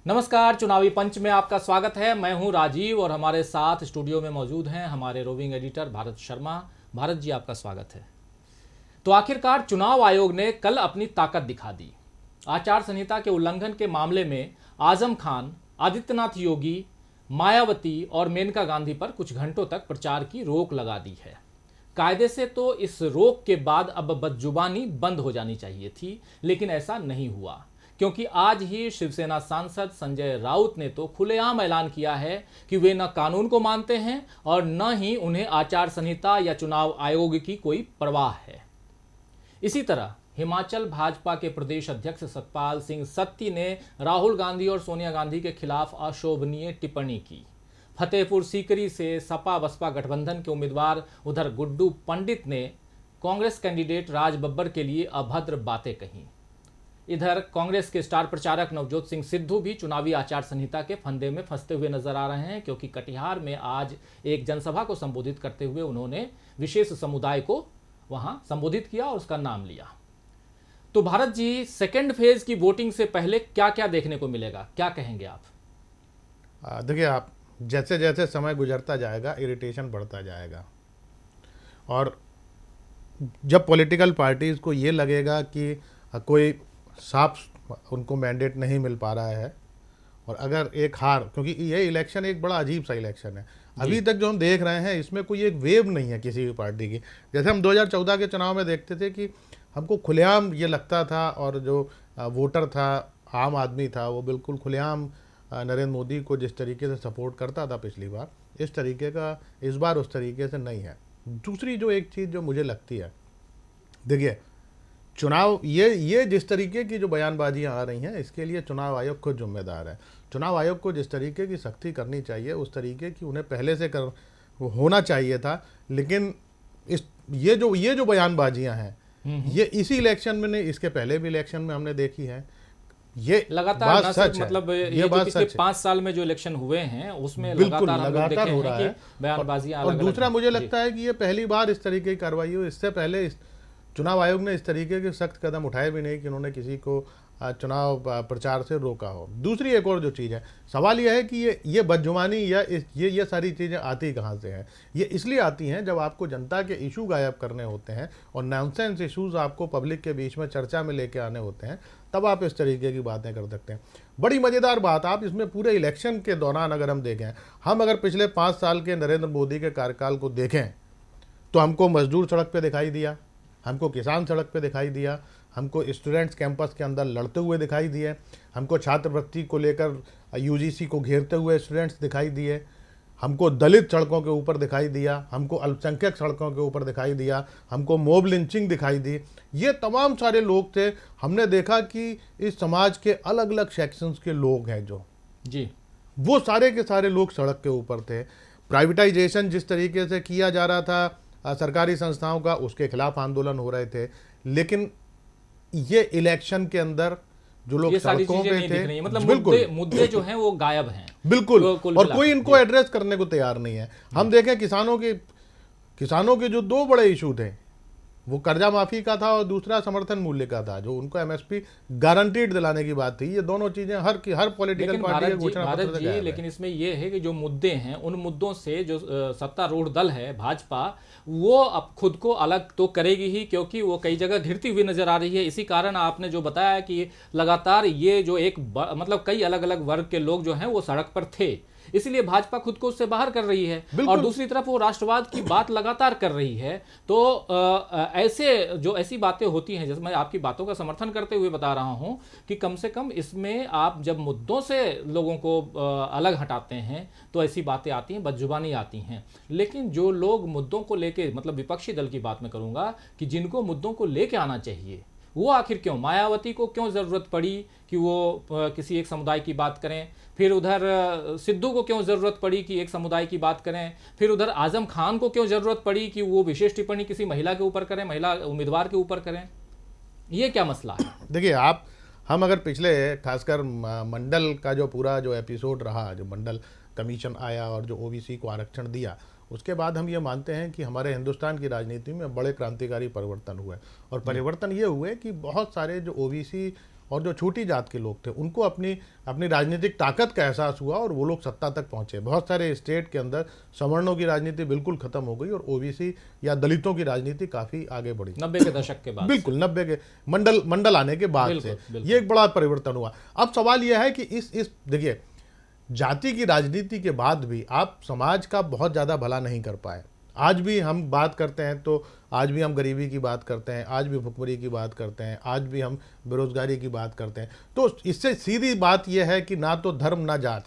नमस्कार, चुनावी पंच में आपका स्वागत है। मैं हूं राजीव और हमारे साथ स्टूडियो में मौजूद हैं हमारे रोविंग एडिटर भारत शर्मा। भारत जी, आपका स्वागत है। तो आखिरकार चुनाव आयोग ने कल अपनी ताकत दिखा दी। आचार संहिता के उल्लंघन के मामले में आजम खान, आदित्यनाथ योगी, मायावती और मेनका गांधी पर कुछ घंटों तक प्रचार की रोक लगा दी है। कायदे से तो इस रोक के बाद अब बदजुबानी बंद हो जानी चाहिए थी, लेकिन ऐसा नहीं हुआ, क्योंकि आज ही शिवसेना सांसद संजय राउत ने तो खुलेआम ऐलान किया है कि वे न कानून को मानते हैं और न ही उन्हें आचार संहिता या चुनाव आयोग की कोई परवाह है। इसी तरह हिमाचल भाजपा के प्रदेश अध्यक्ष सतपाल सिंह सत्ती ने राहुल गांधी और सोनिया गांधी के खिलाफ अशोभनीय टिप्पणी की। फतेहपुर सीकरी से सपा बसपा गठबंधन के उम्मीदवार उधर गुड्डू पंडित ने कांग्रेस कैंडिडेट राज बब्बर के लिए अभद्र बातें कहीं। इधर कांग्रेस के स्टार प्रचारक नवजोत सिंह सिद्धू भी चुनावी आचार संहिता के फंदे में फंसते हुए नजर आ रहे हैं, क्योंकि कटिहार में आज एक जनसभा को संबोधित करते हुए उन्होंने विशेष समुदाय को वहां संबोधित किया और उसका नाम लिया। तो भारत जी, सेकेंड फेज की वोटिंग से पहले क्या क्या देखने को मिलेगा, क्या कहेंगे आप? देखिए, आप जैसे जैसे समय गुजरता जाएगा इरिटेशन बढ़ता जाएगा, और जब पॉलिटिकल पार्टीज़ को ये लगेगा कि कोई साफ उनको मैंडेट नहीं मिल पा रहा है, और अगर एक हार, क्योंकि ये इलेक्शन एक बड़ा अजीब सा इलेक्शन है। अभी तक जो हम देख रहे हैं इसमें कोई एक वेव नहीं है किसी भी पार्टी की। जैसे हम 2014 के चुनाव में देखते थे कि हमको खुलेआम ये लगता था, और जो वोटर था, आम आदमी था, वो बिल्कुल खुलेआम नरेंद्र मोदी को जिस तरीके से सपोर्ट करता था पिछली बार, इस तरीके का इस बार उस तरीके से नहीं है। दूसरी जो एक चीज़ जो मुझे लगती है, देखिए, चुनाव ये जिस तरीके की जो बयानबाजियां आ रही हैं, इसके लिए चुनाव आयोग खुद जिम्मेदार है। चुनाव आयोग को जिस तरीके की सख्ती करनी चाहिए उस तरीके की उन्हें पहले से कर होना चाहिए था। लेकिन ये जो बयानबाजियां हैं, ये इसी इलेक्शन में नहीं, इसके पहले भी इलेक्शन में हमने देखी है। ये लगातार बात ना सच सिर्फ है, मतलब ये ये जो बात पिछले सच है। 5 साल में जो इलेक्शन हुए हैं उसमें बिल्कुल लगातार हम लोग देखे हो हैं रहा कि है। बयानबाजियां और अलग दूसरा अलग। मुझे जी लगता है कि ये पहली बार इस तरीके की कार्रवाई हो। इससे पहले चुनाव आयोग ने इस तरीके के सख्त कदम उठाए भी नहीं कि उन्होंने किसी को चुनाव प्रचार से रोका हो। दूसरी एक और जो चीज़ है, सवाल यह है कि ये बदजुबानी या ये सारी चीज़ें आती कहाँ से हैं। ये इसलिए आती हैं जब आपको जनता के इशू गायब करने होते हैं और नॉनसेंस इशूज़ आपको पब्लिक के बीच में चर्चा में लेके आने होते हैं, तब आप इस तरीके की बातें कर सकते हैं। बड़ी मज़ेदार बात, आप इसमें पूरे इलेक्शन के दौरान अगर हम देखें, हम अगर पिछले 5 साल के नरेंद्र मोदी के कार्यकाल को देखें, तो हमको मजदूर सड़क पे दिखाई दिया, हमको किसान सड़क पे दिखाई दिया, हमको स्टूडेंट्स कैंपस के अंदर लड़ते हुए दिखाई दिए, हमको छात्रवृत्ति को लेकर यूजीसी को घेरते हुए स्टूडेंट्स दिखाई दिए, हमको दलित सड़कों के ऊपर दिखाई दिया, हमको अल्पसंख्यक सड़कों के ऊपर दिखाई दिया, हमको मॉब लिंचिंग दिखाई दी। ये तमाम सारे लोग थे। हमने देखा कि इस समाज के अलग अलग सेक्शंस के लोग हैं जो जी वो सारे के सारे लोग सड़क के ऊपर थे। प्राइवेटाइजेशन जिस तरीके से किया जा रहा था सरकारी संस्थाओं का, उसके खिलाफ आंदोलन हो रहे थे। लेकिन ये इलेक्शन के अंदर जो लोग ये सारी सड़कों चीजें पे नहीं थे, दिख रही हैं, मतलब बिल्कुल मुद्दे जो हैं वो गायब हैं बिल्कुल, कुल और मिला कोई के। इनको जी एड्रेस करने को तैयार नहीं है। हम देखें किसानों के जो 2 बड़े इशू थे, वो कर्जा माफी का था और दूसरा समर्थन मूल्य का था, जो उनको एमएसपी गारंटीड दिलाने की बात थी। ये दोनों चीजें हर पॉलिटिकल लेकिन पार्टी के घोषणा भारत पत्र से जी, गायब है। लेकिन इसमें यह है कि जो मुद्दे हैं, उन मुद्दों से जो सत्तारूढ़ दल है भाजपा, वो अब खुद को अलग तो करेगी ही, क्योंकि वो कई जगह घिरती हुई नजर आ रही है। इसी कारण आपने जो बताया कि लगातार ये जो मतलब कई अलग अलग वर्ग के लोग जो हैं वो सड़क पर थे, इसलिए भाजपा खुद को उससे बाहर कर रही है। और दूसरी तरफ वो राष्ट्रवाद की बात लगातार कर रही है। तो ऐसी बातें होती हैं, जैसे मैं आपकी बातों का समर्थन करते हुए बता रहा हूं कि कम से कम इसमें आप जब मुद्दों से लोगों को अलग हटाते हैं तो ऐसी बातें आती हैं, बदजुबानी आती हैं। लेकिन जो लोग मुद्दों को लेके, मतलब विपक्षी दल की बात मैं करूंगा, कि जिनको मुद्दों को लेके आना चाहिए, वो आखिर क्यों, मायावती को क्यों जरूरत पड़ी कि वो किसी एक समुदाय की बात करें, फिर उधर सिद्धू को क्यों जरूरत पड़ी कि एक समुदाय की बात करें, फिर उधर आजम खान को क्यों जरूरत पड़ी कि वो विशेष टिप्पणी किसी महिला के ऊपर करें, महिला उम्मीदवार के ऊपर करें? ये क्या मसला है? देखिए, हम अगर पिछले खासकर मंडल का जो पूरा जो एपिसोड रहा, जो मंडल कमीशन आया और जो ओबीसी को आरक्षण दिया, उसके बाद हम ये मानते हैं कि हमारे हिंदुस्तान की राजनीति में बड़े क्रांतिकारी परिवर्तन हुए। और परिवर्तन ये हुए कि बहुत सारे जो ओबीसी और जो छोटी जात के लोग थे उनको अपनी अपनी राजनीतिक ताकत का एहसास हुआ और वो लोग सत्ता तक पहुंचे। बहुत सारे स्टेट के अंदर सवर्णों की राजनीति बिल्कुल खत्म हो गई और ओबीसी या दलितों की राजनीति काफ़ी आगे बढ़ी 90 के दशक के बाद बिल्कुल 90 के मंडल आने के बाद से ये एक बड़ा परिवर्तन हुआ। अब सवाल यह है कि इस देखिए, जाति की राजनीति के बाद भी आप समाज का बहुत ज़्यादा भला नहीं कर पाए। आज भी हम बात करते हैं तो आज भी हम गरीबी की बात करते हैं, आज भी भुखमरी की बात करते हैं, आज भी हम बेरोजगारी की बात करते हैं। तो इससे सीधी बात यह है कि ना तो धर्म ना जात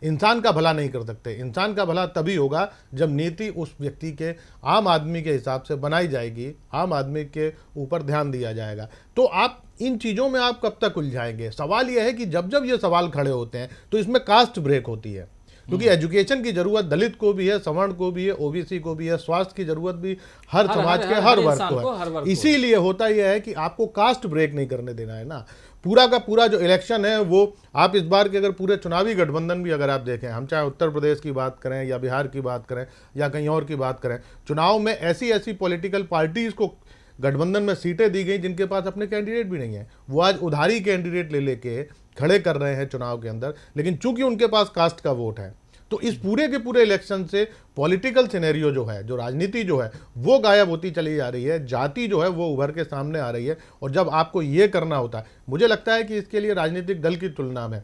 इंसान का भला नहीं कर सकते। इंसान का भला तभी होगा जब नीति उस व्यक्ति के, आम आदमी के हिसाब से बनाई जाएगी, आम आदमी के ऊपर ध्यान दिया जाएगा। तो आप इन चीज़ों में आप कब तक उलझाएंगे? सवाल यह है कि जब जब ये सवाल खड़े होते हैं तो इसमें कास्ट ब्रेक होती है, क्योंकि एजुकेशन की जरूरत दलित को भी है, सवर्ण को भी है, ओबीसी को भी है, स्वास्थ्य की जरूरत भी हर समाज के हर वर्ग को है। इसीलिए होता यह है कि आपको कास्ट ब्रेक नहीं करने देना है ना। पूरा का पूरा जो इलेक्शन है वो आप इस बार के अगर पूरे चुनावी गठबंधन भी अगर आप देखें, हम चाहे उत्तर प्रदेश की बात करें या बिहार की बात करें या कहीं और की बात करें, चुनाव में ऐसी ऐसी पॉलिटिकल पार्टीज को गठबंधन में सीटें दी गई जिनके पास अपने कैंडिडेट भी नहीं है। वो आज उधारी कैंडिडेट ले लेके खड़े कर रहे हैं चुनाव के अंदर, लेकिन चूंकि उनके पास कास्ट का वोट है तो इस पूरे के पूरे इलेक्शन से पॉलिटिकल सिनेरियो जो है, जो राजनीति जो है वो गायब होती चली जा रही है, जाति जो है वो उभर के सामने आ रही है। और जब आपको ये करना होता है, मुझे लगता है कि इसके लिए राजनीतिक दल की तुलना में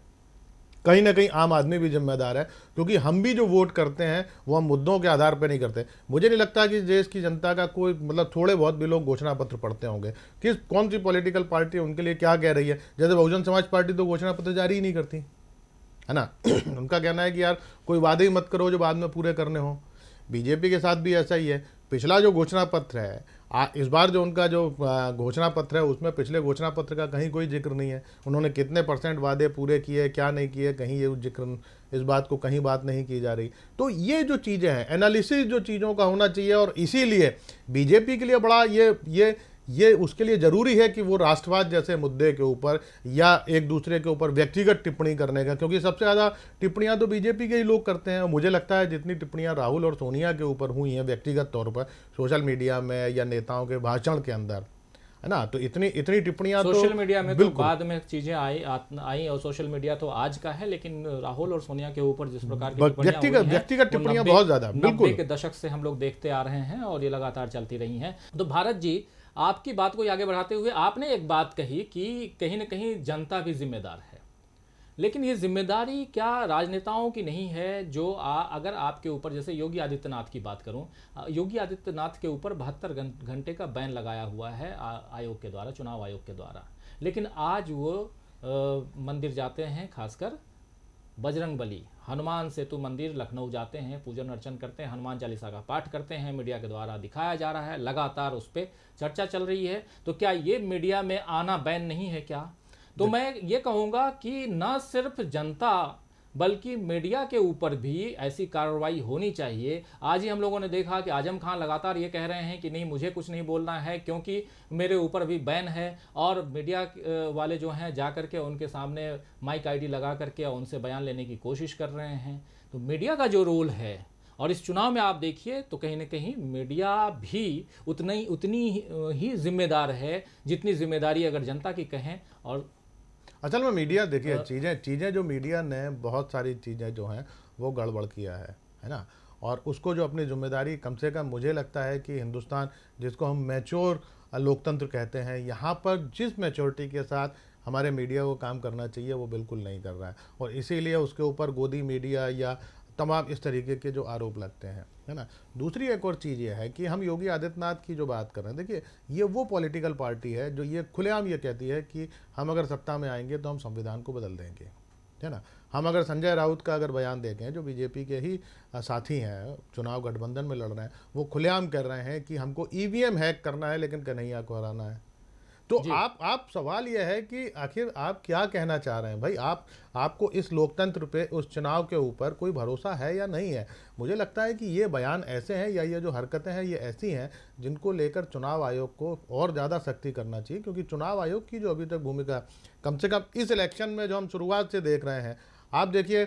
कहीं ना कहीं आम आदमी भी जिम्मेदार है, क्योंकि हम भी जो वोट करते हैं वो हम मुद्दों के आधार पर नहीं करते। मुझे नहीं लगता कि देश की जनता का कोई मतलब थोड़े बहुत भी लोग घोषणा पत्र पढ़ते होंगे कि कौन सी पॉलिटिकल पार्टी उनके लिए क्या कह रही है। जैसे बहुजन समाज पार्टी तो घोषणा पत्र जारी ही नहीं करती है ना। उनका कहना है कि यार कोई वादे ही मत करो जो बाद में पूरे करने हो। बीजेपी के साथ भी ऐसा ही है। पिछला जो घोषणा पत्र है, इस बार जो उनका जो घोषणा पत्र है उसमें पिछले घोषणा पत्र का कहीं कोई जिक्र नहीं है। उन्होंने कितने % वादे पूरे किए, क्या नहीं किए, कहीं ये जिक्र, इस बात को कहीं बात नहीं की जा रही। तो ये जो चीज़ें हैं, एनालिसिस जो चीज़ों का होना चाहिए, और इसीलिए बीजेपी के लिए बड़ा ये उसके लिए ज़रूरी है कि वो राष्ट्रवाद जैसे मुद्दे के ऊपर या एक दूसरे के ऊपर व्यक्तिगत टिप्पणी करने का, क्योंकि सबसे ज़्यादा टिप्पणियां तो बीजेपी के ही लोग करते हैं। मुझे लगता है जितनी टिप्पणियां राहुल और सोनिया के ऊपर हुई हैं व्यक्तिगत तौर पर सोशल मीडिया में या नेताओं के भाषण के अंदर, है ना, तो इतनी टिप्पणियां तो सोशल मीडिया में तो बाद में चीजें आई और सोशल मीडिया तो आज का है, लेकिन राहुल और सोनिया के ऊपर जिस प्रकार की व्यक्तिगत टिप्पणियां बहुत ज्यादा 90 के दशक से हम लोग देखते आ रहे हैं और ये लगातार चलती रही हैं। तो भारत जी, आपकी बात को आगे बढ़ाते हुए आपने एक बात कही कि कहीं ना कहीं जनता भी जिम्मेदार है, लेकिन ये जिम्मेदारी क्या राजनेताओं की नहीं है? जो अगर आपके ऊपर, जैसे योगी आदित्यनाथ की बात करूं, योगी आदित्यनाथ के ऊपर 72 घंटे का बैन लगाया हुआ है आयोग के द्वारा, चुनाव आयोग के द्वारा, लेकिन आज वो मंदिर जाते हैं, खासकर बजरंगबली हनुमान सेतु मंदिर लखनऊ जाते हैं, पूजन अर्चन करते हैं, हनुमान चालीसा का पाठ करते हैं, मीडिया के द्वारा दिखाया जा रहा है, लगातार उस पर चर्चा चल रही है। तो क्या ये मीडिया में आना बैन नहीं है क्या? तो मैं ये कहूँगा कि न सिर्फ जनता बल्कि मीडिया के ऊपर भी ऐसी कार्रवाई होनी चाहिए। आज ही हम लोगों ने देखा कि आजम खान लगातार ये कह रहे हैं कि नहीं, मुझे कुछ नहीं बोलना है क्योंकि मेरे ऊपर भी बैन है, और मीडिया वाले जो हैं जा करके उनके सामने माइक आईडी लगा करके उनसे बयान लेने की कोशिश कर रहे हैं। तो मीडिया का जो रोल है, और इस चुनाव में आप देखिए तो कहीं ना कहीं मीडिया भी उतनी ही जिम्मेदार है जितनी जिम्मेदारी अगर जनता की कहें। और असल में मीडिया देखिए, चीज़ें जो मीडिया ने बहुत सारी चीज़ें जो हैं वो गड़बड़ किया है ना, और उसको जो अपनी जिम्मेदारी, कम से कम मुझे लगता है कि हिंदुस्तान जिसको हम मैच्योर लोकतंत्र कहते हैं, यहाँ पर जिस मैच्योरिटी के साथ हमारे मीडिया को काम करना चाहिए वो बिल्कुल नहीं कर रहा है, और इसीलिए उसके ऊपर गोदी मीडिया या तमाम इस तरीके के जो आरोप लगते हैं, है ना। दूसरी एक और चीज़ ये है कि हम योगी आदित्यनाथ की जो बात कर रहे हैं, देखिए ये वो पॉलिटिकल पार्टी है जो ये खुलेआम ये कहती है कि हम अगर सत्ता में आएंगे तो हम संविधान को बदल देंगे, है ना। हम अगर संजय राउत का अगर बयान देखें, जो बीजेपी के ही साथी हैं, चुनाव गठबंधन में लड़ रहे हैं, वो खुलेआम कर रहे हैं कि हमको ईवीएम हैक करना है लेकिन कन्हैया को हराना है। तो आप सवाल यह है कि आखिर आप क्या कहना चाह रहे हैं भाई? आपको इस लोकतंत्र पे, उस चुनाव के ऊपर कोई भरोसा है या नहीं है? मुझे लगता है कि ये बयान ऐसे हैं या ये जो हरकतें हैं ये ऐसी हैं जिनको लेकर चुनाव आयोग को और ज़्यादा सख्ती करना चाहिए, क्योंकि चुनाव आयोग की जो अभी तक भूमिका, कम से कम इस इलेक्शन में जो हम शुरुआत से देख रहे हैं, आप देखिए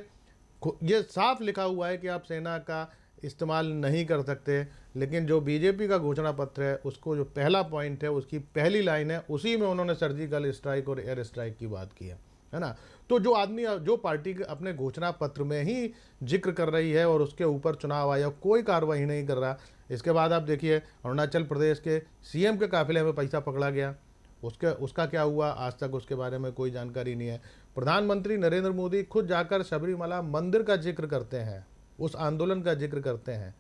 ये साफ लिखा हुआ है कि आप सेना का इस्तेमाल नहीं कर सकते, लेकिन जो बीजेपी का घोषणा पत्र है उसको जो पहला पॉइंट है, उसकी पहली लाइन है, उसी में उन्होंने सर्जिकल स्ट्राइक और एयर स्ट्राइक की बात की है ना। तो जो आदमी, जो पार्टी अपने घोषणा पत्र में ही जिक्र कर रही है और उसके ऊपर चुनाव आयोग कोई कार्रवाई नहीं कर रहा, इसके बाद आप देखिए अरुणाचल प्रदेश के सीएम के काफिले में पैसा पकड़ा गया, उसका क्या हुआ आज तक उसके बारे में कोई जानकारी नहीं है। प्रधानमंत्री नरेंद्र मोदी खुद जाकर सबरीमला मंदिर का जिक्र करते हैं, उस आंदोलन का जिक्र करते हैं,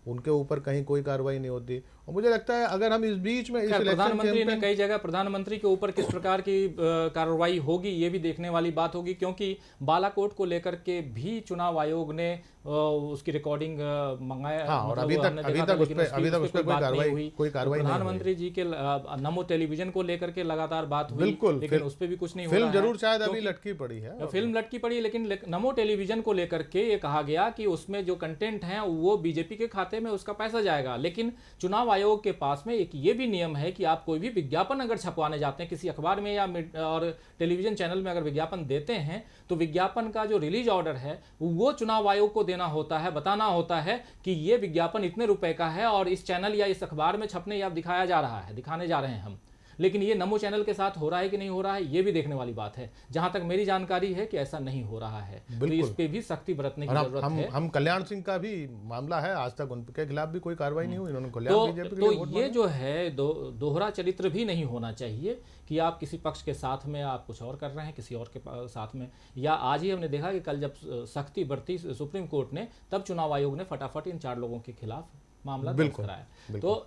उनके ऊपर कहीं कोई कार्रवाई नहीं होती। और मुझे लगता है अगर हम इस बीच में इस प्रधानमंत्री ने कई जगह प्रधानमंत्री के ऊपर किस प्रकार की कार्रवाई होगी ये भी देखने वाली बात होगी, क्योंकि बालाकोट को लेकर के भी चुनाव आयोग ने उसकी रिकॉर्डिंग मंगाया। हाँ, और अभी तक उस पर कोई कार्रवाई प्रधानमंत्री जी के नमो टेलीविजन को लेकर के लगातार बात हुई, बिल्कुल, लेकिन उस पर भी कुछ नहीं हुआ। फिल्म जरूर शायद अभी लटकी पड़ी है, फिल्म लटकी पड़ी, लेकिन नमो टेलीविजन को लेकर के ये कहा गया कि उसमें जो कंटेंट है वो बीजेपी के खाते में उसका पैसा जाएगा। लेकिन चुनाव आयोग के पास में एक ये भी नियम है कि आप कोई भी विज्ञापन अगर छपवाने जाते हैं किसी अखबार में या और टेलीविजन चैनल में अगर विज्ञापन देते हैं तो विज्ञापन का जो रिलीज ऑर्डर है वो चुनाव आयोग को देना होता है, बताना होता है कि ये विज्ञापन इतने रुपए का है और इस चैनल या इस अखबार में छपने या दिखाया जा रहा है, दिखाने जा रहे हैं हम। लेकिन ये नमो चैनल के साथ हो रहा है कि नहीं हो रहा है ये भी देखने वाली बात है। जहां तक मेरी जानकारी है कि ऐसा नहीं हो रहा है, तो इस पे भी सख्ती बरतने की जरूरत है। हम कल्याण सिंह का भी मामला है, आज तक उनके खिलाफ भी कोई कार्रवाई नहीं हुई, इन्होंने तो ये जो है दोहरा चरित्र भी नहीं होना चाहिए कि आप किसी पक्ष के साथ में आप कुछ और कर रहे हैं, किसी और के साथ में। या आज ही हमने देखा कि कल जब सख्ती बरती सुप्रीम कोर्ट ने, तब चुनाव आयोग ने फटाफट इन 4 लोगों के खिलाफ मामला दर्ज कराया। तो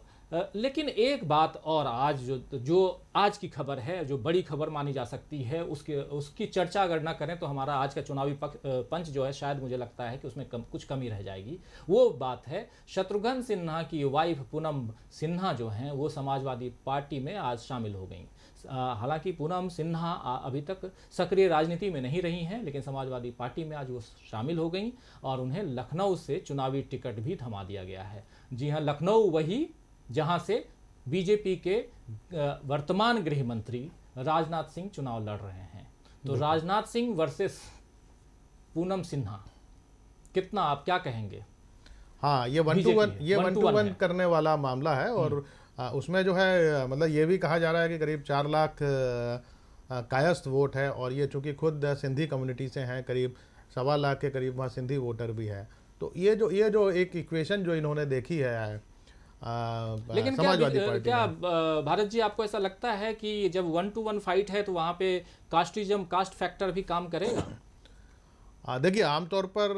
लेकिन एक बात और आज जो आज की खबर है, जो बड़ी खबर मानी जा सकती है, उसकी चर्चा अगर ना करें तो हमारा आज का चुनावी पंच जो है शायद मुझे लगता है कि उसमें कुछ कमी रह जाएगी। वो बात है शत्रुघ्न सिन्हा की वाइफ पूनम सिन्हा जो हैं वो समाजवादी पार्टी में आज शामिल हो गई। हालांकि पूनम सिन्हा अभी तक सक्रिय राजनीति में नहीं रही हैं, लेकिन समाजवादी पार्टी में आज वो शामिल हो गई और उन्हें लखनऊ से चुनावी टिकट भी थमा दिया गया है। जी हाँ, लखनऊ वही जहां से बीजेपी के वर्तमान गृह मंत्री राजनाथ सिंह चुनाव लड़ रहे हैं। तो राजनाथ सिंह वर्सेस पूनम सिन्हा, कितना आप क्या कहेंगे? हाँ, ये 1-to-1 करने वाला मामला है और उसमें जो है मतलब ये भी कहा जा रहा है कि करीब 4 लाख कायस्थ वोट है और ये चूंकि खुद सिंधी कम्युनिटी से हैं, करीब 1.25 लाख के करीब वहाँ सिंधी वोटर भी है। तो ये जो एक इक्वेशन जो इन्होंने देखी है लेकिन क्या भारत जी आपको ऐसा लगता है कि जब 1-to-1 फाइट है तो वहाँ पे कास्टिज्म, कास्ट फैक्टर भी काम करेगा? देखिए आमतौर पर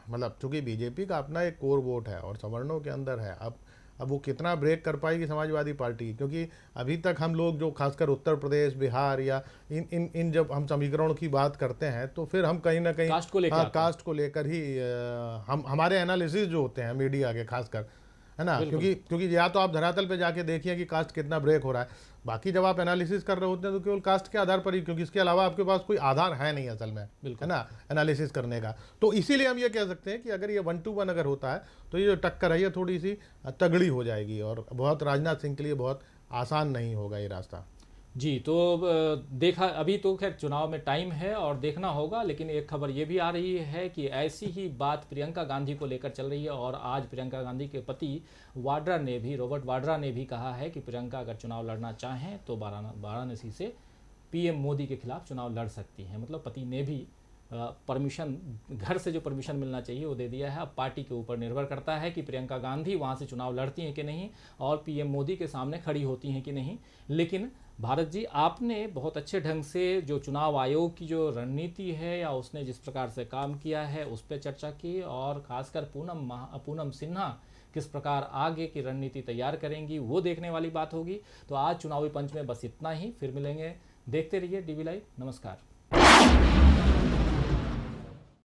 मतलब चूंकि बीजेपी का अपना एक कोर वोट है और सवर्णों के अंदर है, अब वो कितना ब्रेक कर पाएगी समाजवादी पार्टी, क्योंकि अभी तक हम लोग जो खासकर उत्तर प्रदेश, बिहार या इन जब हम समीकरणों की बात करते हैं तो फिर हम कहीं ना कहीं कास्ट को लेकर ही हमारे एनालिसिस जो होते हैं मीडिया के खासकर, है ना, क्योंकि या तो आप धरातल पे जाके देखिए कि कास्ट कितना ब्रेक हो रहा है, बाकी जब आप एनालिसिस कर रहे होते हैं तो केवल कास्ट के आधार पर ही, क्योंकि इसके अलावा आपके पास कोई आधार है नहीं असल में, है ना, एनालिसिस करने का। तो इसीलिए हम ये कह सकते हैं कि अगर ये 1-to-1 अगर होता है तो ये जो टक्कर है ये थोड़ी सी तगड़ी हो जाएगी और बहुत राजनाथ सिंह के लिए बहुत आसान नहीं होगा ये रास्ता। जी, तो देखा, अभी तो खैर चुनाव में टाइम है और देखना होगा, लेकिन एक खबर ये भी आ रही है कि ऐसी ही बात प्रियंका गांधी को लेकर चल रही है और आज प्रियंका गांधी के पति रॉबर्ट वाड्रा ने भी कहा है कि प्रियंका अगर चुनाव लड़ना चाहें तो वाराणसी से पीएम मोदी के खिलाफ चुनाव लड़ सकती हैं। मतलब पति ने भी परमिशन, घर से जो परमिशन मिलना चाहिए वो दे दिया है। अब पार्टी के ऊपर निर्भर करता है कि प्रियंका गांधी वहाँ से चुनाव लड़ती हैं कि नहीं और पीएम मोदी के सामने खड़ी होती हैं कि नहीं। लेकिन भारत जी, आपने बहुत अच्छे ढंग से जो चुनाव आयोग की जो रणनीति है या उसने जिस प्रकार से काम किया है उस पर चर्चा की और खासकर पूनम सिन्हा किस प्रकार आगे की रणनीति तैयार करेंगी वो देखने वाली बात होगी। तो आज चुनावी पंच में बस इतना ही, फिर मिलेंगे। देखते रहिए DV लाइव। नमस्कार।